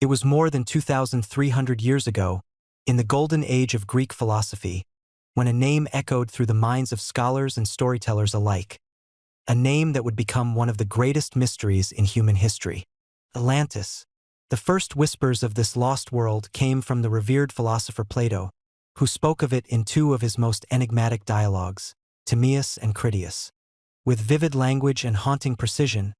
It was more than 2,300 years ago, in the golden age of Greek philosophy, when a name echoed through the minds of scholars and storytellers alike. A name that would become one of the greatest mysteries in human history. Atlantis. The first whispers of this lost world came from the revered philosopher Plato, who spoke of it in two of his most enigmatic dialogues, Timaeus and Critias. With vivid language and haunting precision,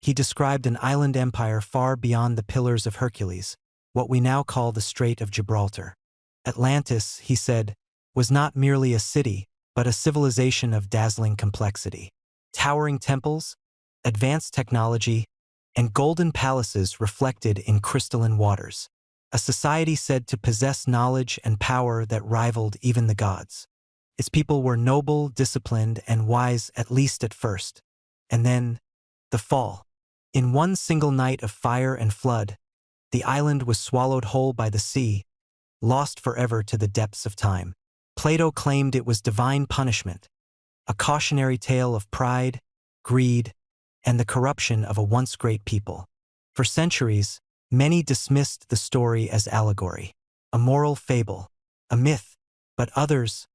he described an island empire far beyond the Pillars of Hercules, what we now call the Strait of Gibraltar. Atlantis, he said, was not merely a city, but a civilization of dazzling complexity. Towering temples, advanced technology, and golden palaces reflected in crystalline waters. A society said to possess knowledge and power that rivaled even the gods. Its people were noble, disciplined, and wise, at least at first. And then, the fall. In one single night of fire and flood, the island was swallowed whole by the sea, lost forever to the depths of time. Plato claimed it was divine punishment, a cautionary tale of pride, greed, and the corruption of a once great people. For centuries, many dismissed the story as allegory, a moral fable, a myth, but others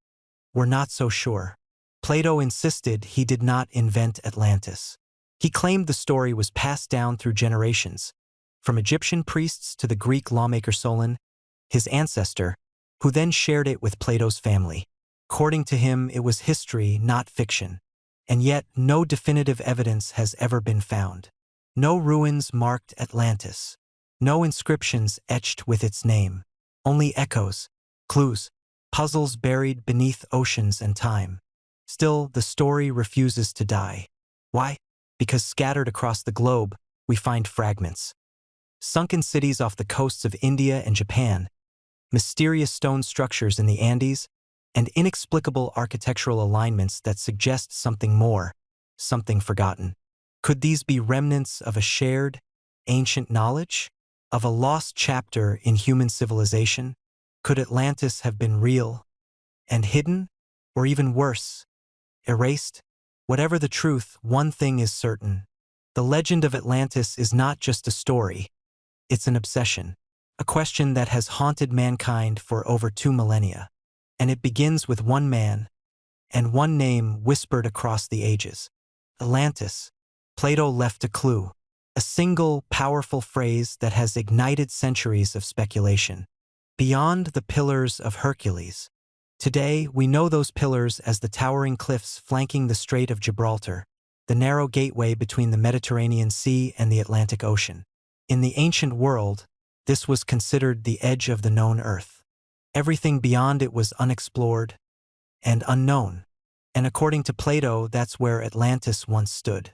were not so sure. Plato insisted he did not invent Atlantis. He claimed the story was passed down through generations, from Egyptian priests to the Greek lawmaker Solon, his ancestor, who then shared it with Plato's family. According to him, it was history, not fiction. And yet, no definitive evidence has ever been found. No ruins marked Atlantis. No inscriptions etched with its name. Only echoes, clues, puzzles buried beneath oceans and time. Still, the story refuses to die. Why? Because scattered across the globe, we find fragments. Sunken cities off the coasts of India and Japan, mysterious stone structures in the Andes, and inexplicable architectural alignments that suggest something more, something forgotten. Could these be remnants of a shared, ancient knowledge? Of a lost chapter in human civilization? Could Atlantis have been real and hidden? Or even worse, erased? Whatever the truth, one thing is certain. The legend of Atlantis is not just a story. It's an obsession, a question that has haunted mankind for over 2 millennia. And it begins with one man and one name whispered across the ages. Atlantis. Plato left a clue, a single, powerful phrase that has ignited centuries of speculation. Beyond the Pillars of Hercules. Today, we know those pillars as the towering cliffs flanking the Strait of Gibraltar, the narrow gateway between the Mediterranean Sea and the Atlantic Ocean. In the ancient world, this was considered the edge of the known earth. Everything beyond it was unexplored and unknown. And according to Plato, that's where Atlantis once stood.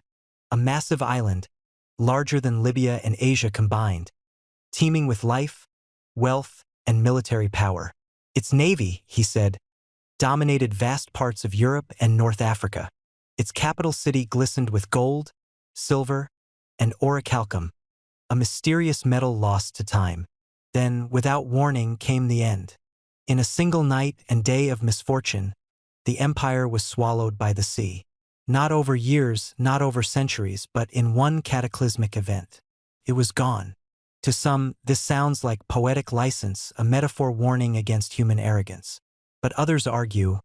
A massive island, larger than Libya and Asia combined, teeming with life, wealth, and military power. Its navy, he said, dominated vast parts of Europe and North Africa. Its capital city glistened with gold, silver, and orichalcum, a mysterious metal lost to time. Then, without warning, came the end. In a single night and day of misfortune, the empire was swallowed by the sea. Not over years, not over centuries, but in one cataclysmic event. It was gone. To some, this sounds like poetic license, a metaphor warning against human arrogance. But others argue,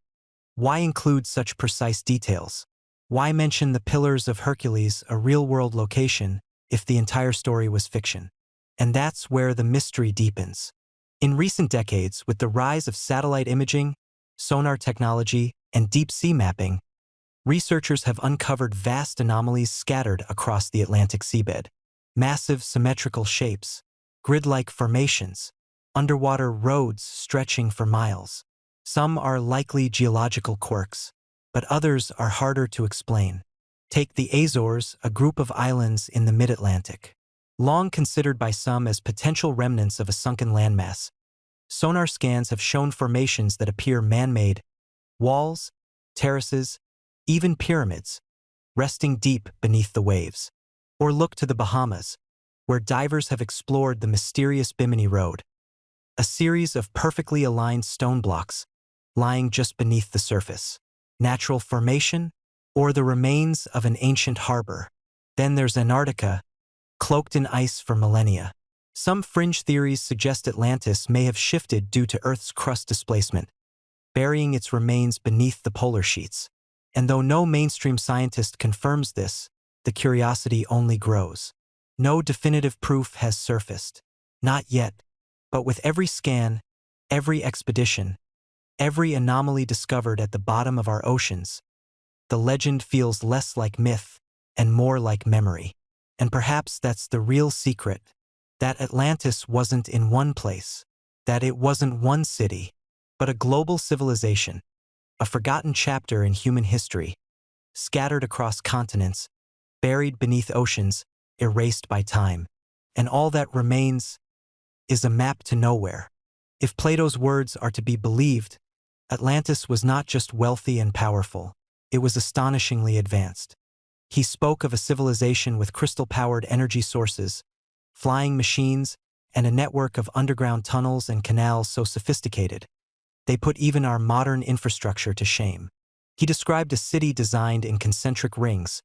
why include such precise details? Why mention the Pillars of Hercules, a real-world location, if the entire story was fiction? And that's where the mystery deepens. In recent decades, with the rise of satellite imaging, sonar technology, and deep-sea mapping, researchers have uncovered vast anomalies scattered across the Atlantic seabed. Massive symmetrical shapes, grid-like formations, underwater roads stretching for miles. Some are likely geological quirks, but others are harder to explain. Take the Azores, a group of islands in the mid-Atlantic. Long considered by some as potential remnants of a sunken landmass, sonar scans have shown formations that appear man-made, walls, terraces, even pyramids, resting deep beneath the waves. Or look to the Bahamas, where divers have explored the mysterious Bimini Road, a series of perfectly aligned stone blocks lying just beneath the surface. Natural formation, or the remains of an ancient harbor. Then there's Antarctica, cloaked in ice for millennia. Some fringe theories suggest Atlantis may have shifted due to Earth's crust displacement, burying its remains beneath the polar sheets. And though no mainstream scientist confirms this, the curiosity only grows. No definitive proof has surfaced. Not yet. But with every scan, every expedition, every anomaly discovered at the bottom of our oceans, the legend feels less like myth and more like memory. And perhaps that's the real secret, that Atlantis wasn't in one place, that it wasn't one city, but a global civilization, a forgotten chapter in human history, scattered across continents, buried beneath oceans, erased by time. And all that remains is a map to nowhere. If Plato's words are to be believed, Atlantis was not just wealthy and powerful, it was astonishingly advanced. He spoke of a civilization with crystal-powered energy sources, flying machines, and a network of underground tunnels and canals so sophisticated they put even our modern infrastructure to shame. He described a city designed in concentric rings,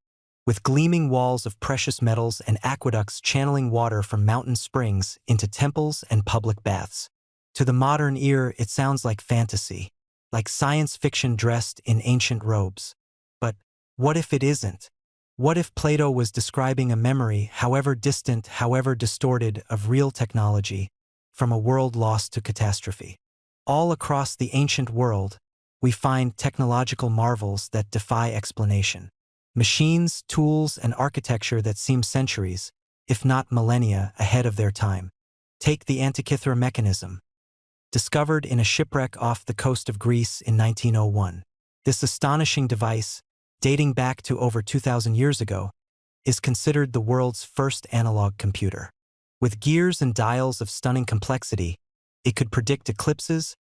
with gleaming walls of precious metals and aqueducts channeling water from mountain springs into temples and public baths. To the modern ear, it sounds like fantasy, like science fiction dressed in ancient robes. But what if it isn't? What if Plato was describing a memory, however distant, however distorted, of real technology, from a world lost to catastrophe? All across the ancient world, we find technological marvels that defy explanation. Machines, tools, and architecture that seem centuries, if not millennia, ahead of their time. Take the Antikythera mechanism, discovered in a shipwreck off the coast of Greece in 1901. This astonishing device, dating back to over 2,000 years ago, is considered the world's first analog computer. With gears and dials of stunning complexity, it could predict eclipses,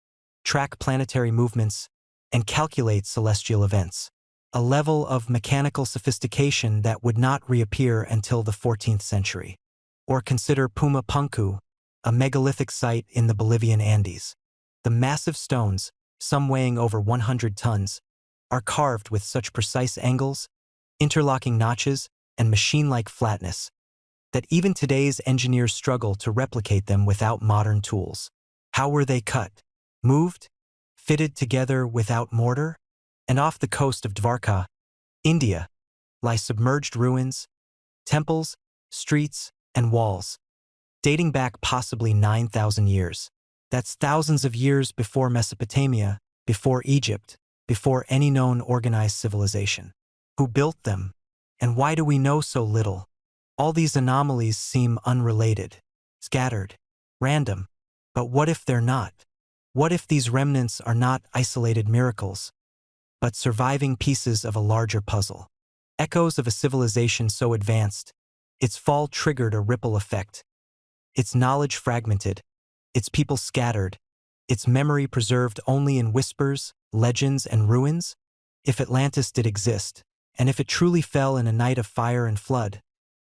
track planetary movements, and calculate celestial events. A level of mechanical sophistication that would not reappear until the 14th century. Or consider Puma Punku, a megalithic site in the Bolivian Andes. The massive stones, some weighing over 100 tons, are carved with such precise angles, interlocking notches, and machine-like flatness that even today's engineers struggle to replicate them without modern tools. How were they cut? Moved? Fitted together without mortar? And off the coast of Dvarka, India, lie submerged ruins, temples, streets, and walls, dating back possibly 9,000 years. That's thousands of years before Mesopotamia, before Egypt, before any known organized civilization. Who built them? And why do we know so little? All these anomalies seem unrelated, scattered, random. But what if they're not? What if these remnants are not isolated miracles, but surviving pieces of a larger puzzle? Echoes of a civilization so advanced, its fall triggered a ripple effect. Its knowledge fragmented, its people scattered, its memory preserved only in whispers, legends, and ruins? If Atlantis did exist, and if it truly fell in a night of fire and flood,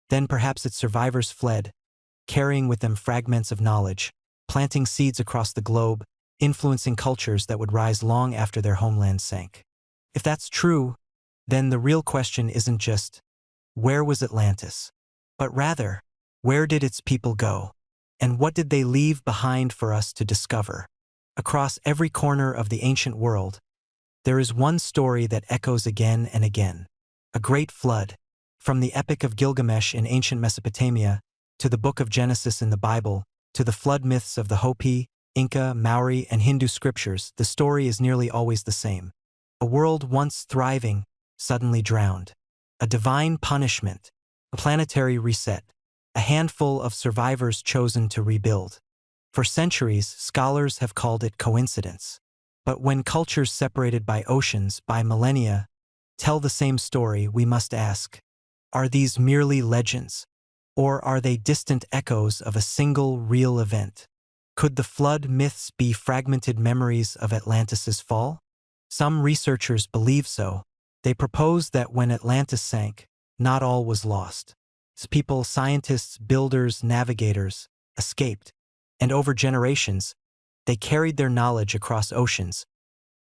then perhaps its survivors fled, carrying with them fragments of knowledge, planting seeds across the globe, influencing cultures that would rise long after their homeland sank. If that's true, then the real question isn't just, where was Atlantis? But rather, where did its people go? And what did they leave behind for us to discover? Across every corner of the ancient world, there is one story that echoes again and again. A great flood. From the Epic of Gilgamesh in ancient Mesopotamia, to the Book of Genesis in the Bible, to the flood myths of the Hopi, Inca, Maori, and Hindu scriptures, the story is nearly always the same. A world once thriving, suddenly drowned. A divine punishment, a planetary reset, a handful of survivors chosen to rebuild. For centuries, scholars have called it coincidence. But when cultures separated by oceans, by millennia, tell the same story, we must ask, are these merely legends, or are they distant echoes of a single real event? Could the flood myths be fragmented memories of Atlantis's fall? Some researchers believe so. They propose that when Atlantis sank, not all was lost. People, scientists, builders, navigators, escaped, and over generations, they carried their knowledge across oceans,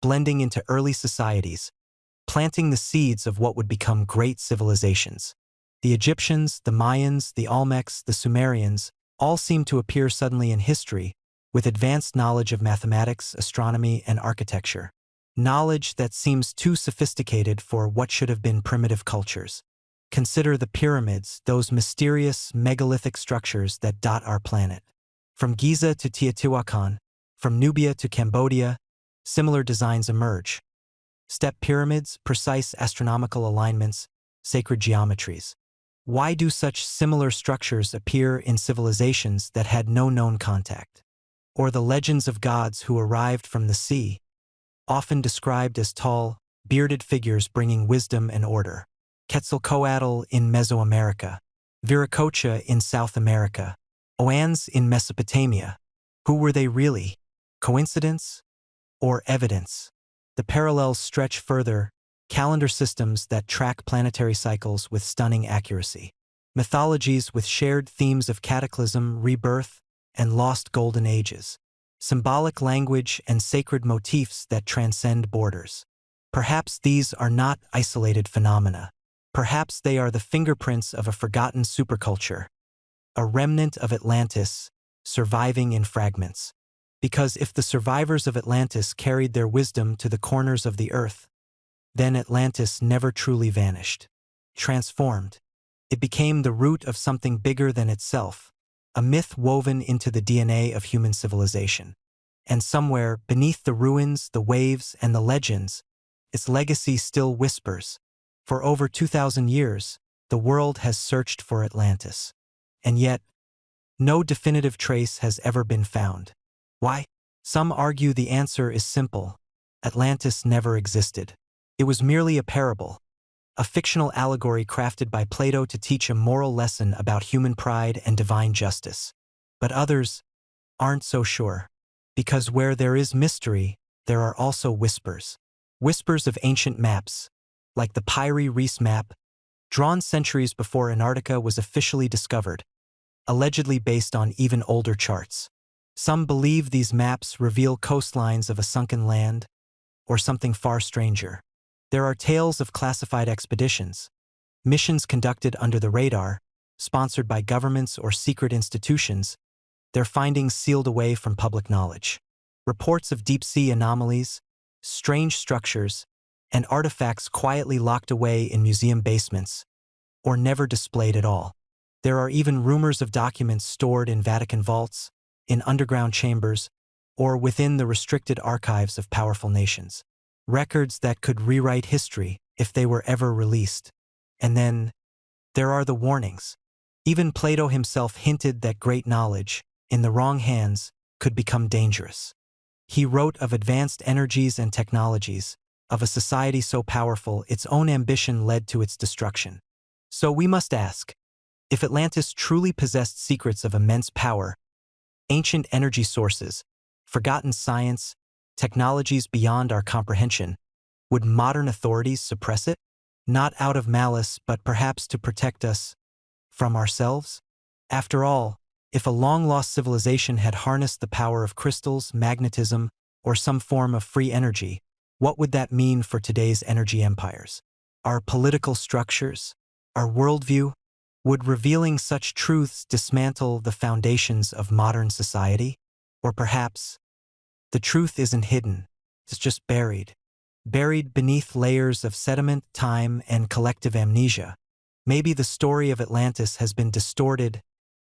blending into early societies, planting the seeds of what would become great civilizations. The Egyptians, the Mayans, the Olmecs, the Sumerians, all seem to appear suddenly in history, with advanced knowledge of mathematics, astronomy, and architecture. Knowledge that seems too sophisticated for what should have been primitive cultures. Consider the pyramids, those mysterious megalithic structures that dot our planet. From Giza to Teotihuacan, from Nubia to Cambodia, similar designs emerge. Step pyramids, precise astronomical alignments, sacred geometries. Why do such similar structures appear in civilizations that had no known contact? Or the legends of gods who arrived from the sea, often described as tall, bearded figures bringing wisdom and order. Quetzalcoatl in Mesoamerica, Viracocha in South America, Oannes in Mesopotamia. Who were they really? Coincidence or evidence? The parallels stretch further, calendar systems that track planetary cycles with stunning accuracy. Mythologies with shared themes of cataclysm, rebirth, and lost golden ages. Symbolic language and sacred motifs that transcend borders. Perhaps these are not isolated phenomena. Perhaps they are the fingerprints of a forgotten superculture, a remnant of Atlantis, surviving in fragments. Because if the survivors of Atlantis carried their wisdom to the corners of the earth, then Atlantis never truly vanished. Transformed. It became the root of something bigger than itself, a myth woven into the DNA of human civilization. And somewhere, beneath the ruins, the waves, and the legends, its legacy still whispers. For over 2,000 years, the world has searched for Atlantis. And yet, no definitive trace has ever been found. Why? Some argue the answer is simple. Atlantis never existed. It was merely a parable, a fictional allegory crafted by Plato to teach a moral lesson about human pride and divine justice. But others aren't so sure. Because where there is mystery, there are also whispers. Whispers of ancient maps, like the Piri Reis map, drawn centuries before Antarctica was officially discovered, allegedly based on even older charts. Some believe these maps reveal coastlines of a sunken land, or something far stranger. There are tales of classified expeditions, missions conducted under the radar, sponsored by governments or secret institutions, their findings sealed away from public knowledge. Reports of deep-sea anomalies, strange structures, and artifacts quietly locked away in museum basements, or never displayed at all. There are even rumors of documents stored in Vatican vaults, in underground chambers, or within the restricted archives of powerful nations. Records that could rewrite history if they were ever released. And then, there are the warnings. Even Plato himself hinted that great knowledge, in the wrong hands, could become dangerous. He wrote of advanced energies and technologies, of a society so powerful its own ambition led to its destruction. So we must ask, if Atlantis truly possessed secrets of immense power, ancient energy sources, forgotten science, technologies beyond our comprehension, would modern authorities suppress it? Not out of malice, but perhaps to protect us from ourselves? After all, if a long-lost civilization had harnessed the power of crystals, magnetism, or some form of free energy, what would that mean for today's energy empires? Our political structures? Our worldview? Would revealing such truths dismantle the foundations of modern society? Or perhaps, the truth isn't hidden, it's just buried. Buried beneath layers of sediment, time, and collective amnesia. Maybe the story of Atlantis has been distorted,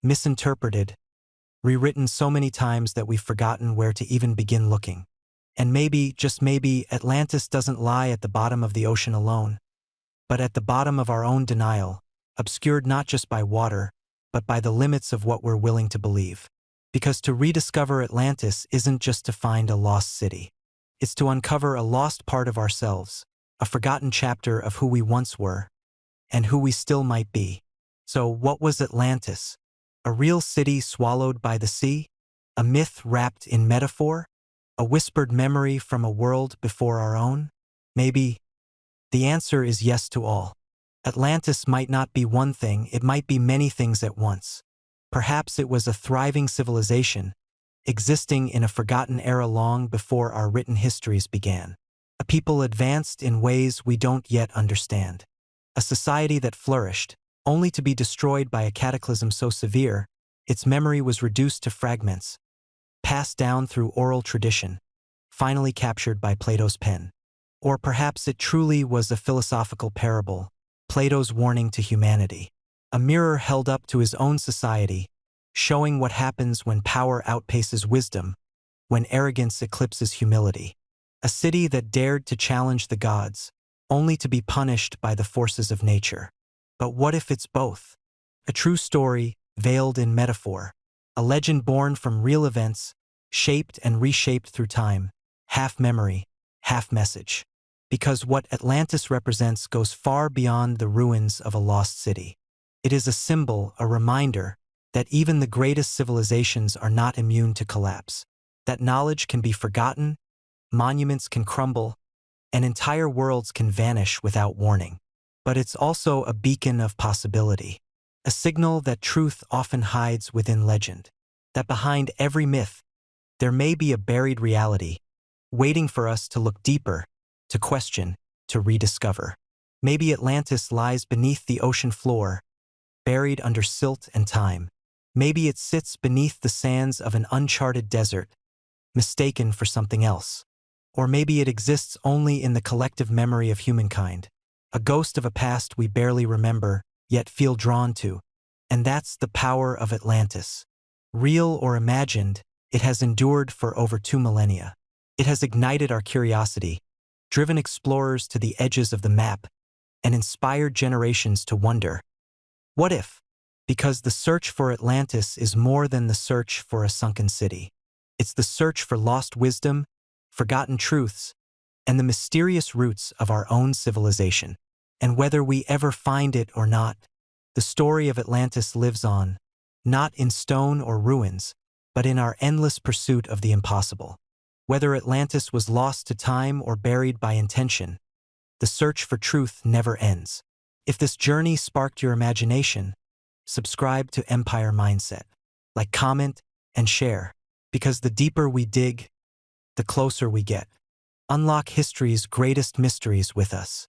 misinterpreted, rewritten so many times that we've forgotten where to even begin looking. And maybe, just maybe, Atlantis doesn't lie at the bottom of the ocean alone, but at the bottom of our own denial, obscured not just by water, but by the limits of what we're willing to believe. Because to rediscover Atlantis isn't just to find a lost city. It's to uncover a lost part of ourselves, a forgotten chapter of who we once were, and who we still might be. So what was Atlantis? A real city swallowed by the sea? A myth wrapped in metaphor? A whispered memory from a world before our own? Maybe. The answer is yes to all. Atlantis might not be one thing, it might be many things at once. Perhaps it was a thriving civilization, existing in a forgotten era long before our written histories began. A people advanced in ways we don't yet understand. A society that flourished, only to be destroyed by a cataclysm so severe Its memory was reduced to fragments, passed down through oral tradition, finally captured by Plato's pen. Or perhaps it truly was a philosophical parable, Plato's warning to humanity. A mirror held up to his own society, showing what happens when power outpaces wisdom, when arrogance eclipses humility. A city that dared to challenge the gods, only to be punished by the forces of nature. But what if it's both? A true story, veiled in metaphor. A legend born from real events, shaped and reshaped through time, half memory, half message. Because what Atlantis represents goes far beyond the ruins of a lost city. It is a symbol, a reminder, that even the greatest civilizations are not immune to collapse. That knowledge can be forgotten, monuments can crumble, and entire worlds can vanish without warning. But it's also a beacon of possibility. A signal that truth often hides within legend. That behind every myth, there may be a buried reality, waiting for us to look deeper, to question, to rediscover. Maybe Atlantis lies beneath the ocean floor, buried under silt and time. Maybe it sits beneath the sands of an uncharted desert, mistaken for something else. Or maybe it exists only in the collective memory of humankind, a ghost of a past we barely remember, yet feel drawn to. And that's the power of Atlantis. Real or imagined, it has endured for over 2 millennia. It has ignited our curiosity, driven explorers to the edges of the map, and inspired generations to wonder, what if? Because the search for Atlantis is more than the search for a sunken city. It's the search for lost wisdom, forgotten truths, and the mysterious roots of our own civilization. And whether we ever find it or not, the story of Atlantis lives on, not in stone or ruins, but in our endless pursuit of the impossible. Whether Atlantis was lost to time or buried by intention, the search for truth never ends. If this journey sparked your imagination, subscribe to Empire Mindset. Like, comment, and share, because the deeper we dig, the closer we get. Unlock history's greatest mysteries with us.